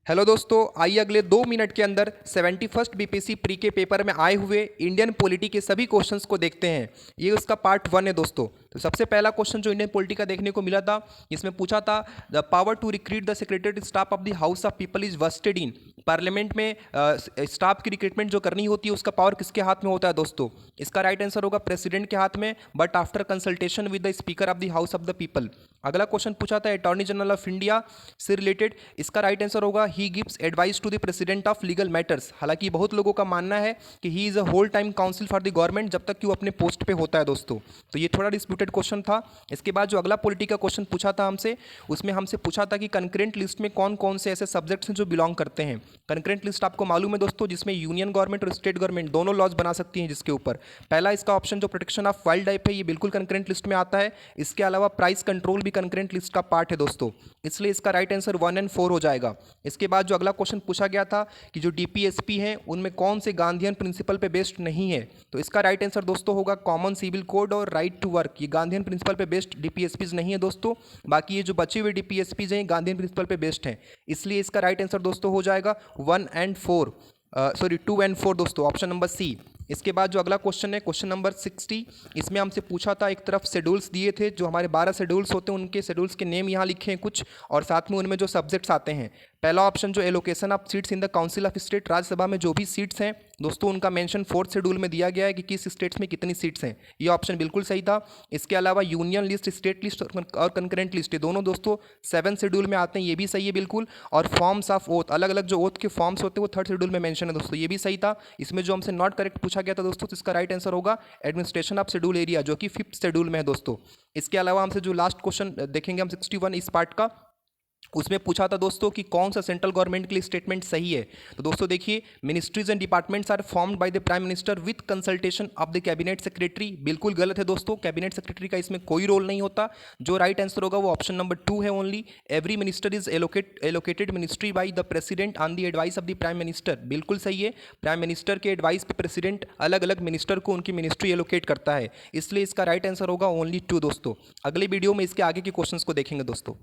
Hello दोस्तों, आइए अगले 2 मिनट के अंदर 71st बीपीएससी प्री के पेपर में आए हुए इंडियन पॉलिटी के सभी क्वेश्चंस को देखते हैं। ये उसका पार्ट 1 है दोस्तों। तो सबसे पहला क्वेश्चन जो इंडियन पॉलिटी का देखने को मिला था, इसमें पूछा था the power to recruit the secretary staff of the House of People is vested in. Parliament में स्टाफ की रिक्रूटमेंट जो करनी होती है उसका पावर किसके हाथ में होता है दोस्तों? इसका राइट आंसर होगा प्रेसिडेंट के हाथ में, but after consultation with the speaker of the House of the People. अगला क्वेश्चन पूछा था अटॉर्नी जनरल ऑफ इंडिया से रिलेटेड, इसका राइट आंसर होगा he gives advice to the president of legal matters. हालांकि बहुत लोगों का मानना है कि he is a whole time counsel for the government जब तक कि वो अपने पोस्ट पे होता है दोस्तों। तो ये थोड़ा डिस्प्यूटेड क्वेश्चन था। इसके बाद जो अगला पॉलिटी का क्वेश्चन पूछा था हमसे, उसमें हमसे पूछा था कि कंकरेंट लिस्ट में कौन कौन से ऐसे सब्जेक्ट्स हैं जो बिलोंग करते हैं। कंकरेंट लिस्ट आपको मालूम है दोस्तों, जिसमें यूनियन गवर्नमेंट और स्टेट गवर्नमेंट दोनों लॉज बना सकती हैं जिसके ऊपर। पहला इसका ऑप्शन जो प्रोटेक्शन ऑफ वाइल्ड लाइफ है, ये बिल्कुल कंकरेंट लिस्ट में आता है। इसके अलावा प्राइस कंट्रोल भी कंकरेंट लिस्ट का पार्ट है दोस्तों, इसलिए इसका राइट आंसर 1 और 4 हो जाएगा। इसके बाद जो अगला क्वेश्चन पूछा गया था कि जो डीपीएसपी हैं उनमें कौन से गांधीयन प्रिंसिपल पे बेस्ड नहीं है, तो इसका राइट आंसर दोस्तों होगा कॉमन सिविल कोड और राइट टू वर्क। ये गांधीयन प्रिंसिपल पे बेस्ड डीपीएसपीज नहीं है दोस्तों। बाकी ये जो बचे हुए डीपीएसपीज हैं गांधीयन प्रिंसिपल पे बेस्ड हैं, इसलिए इसका राइट आंसर दोस्तों हो जाएगा 1 और 4, सॉरी 2 और 4 दोस्तों, ऑप्शन नंबर सी। इसके बाद जो अगला क्वेश्चन है क्वेश्चन नंबर 60, इसमें हमसे पूछा था, एक तरफ शेड्यूल्स दिए थे, जो हमारे 12 शेड्यूल्स होते हैं उनके शेड्यूल्स के नेम यहाँ लिखे हैं कुछ, और साथ में उनमें जो सब्जेक्ट्स आते हैं। पहला ऑप्शन जो allocation of seats in the council of state, Rajya Sabha में जो भी सीट्स हैं दोस्तों उनका मेंशन 4th शेड्यूल में दिया गया है कि किस स्टेट्स में कितनी सीट्स हैं। ये ऑप्शन बिल्कुल सही था। इसके अलावा यूनियन लिस्ट, स्टेट लिस्ट और कंकरेंट लिस्ट, ये दोनों दोस्तों 7th शेड्यूल में आते हैं, ये भी सही है बिल्कुल। और फॉर्म्स ऑफ ओथ, अलग अलग जो ओथ के फॉर्म्स होते हैं वो 3rd शेड्यूल में मेंशन है दोस्तों, ये भी सही था। इसमें जो हमसे नॉट करेक्ट पूछा गया था दोस्तों, तो इसका राइट आंसर होगा एडमिनिस्ट्रेशन ऑफ शेड्यूल एरिया, जो कि 5th शेड्यूल में है दोस्तों। इसके अलावा हमसे जो लास्ट क्वेश्चन देखेंगे हम 61 इस पार्ट का, उसमें पूछा था दोस्तों कि कौन सा सेंट्रल गवर्नमेंट के लिए स्टेटमेंट सही है। तो दोस्तों देखिए, ministries and departments are formed by the prime minister with consultation of the cabinet secretary, बिल्कुल गलत है दोस्तों। कैबिनेट सेक्रेटरी का इसमें कोई रोल नहीं होता। जो राइट आंसर होगा वो ऑप्शन नंबर 2 है only. Every minister is allocated ministry by the president on the advice of the prime minister, बिल्कुल सही है। प्राइम मिनिस्टर के एडवाइस पे प्रेसिडेंट अलग अलग मिनिस्टर को उनकी मिनिस्ट्री एलोकेट करता है, इसलिए इसका राइट आंसर होगा ओनली 2 दोस्तों। अगले वीडियो में इसके आगे के क्वेश्चंस को देखेंगे दोस्तों।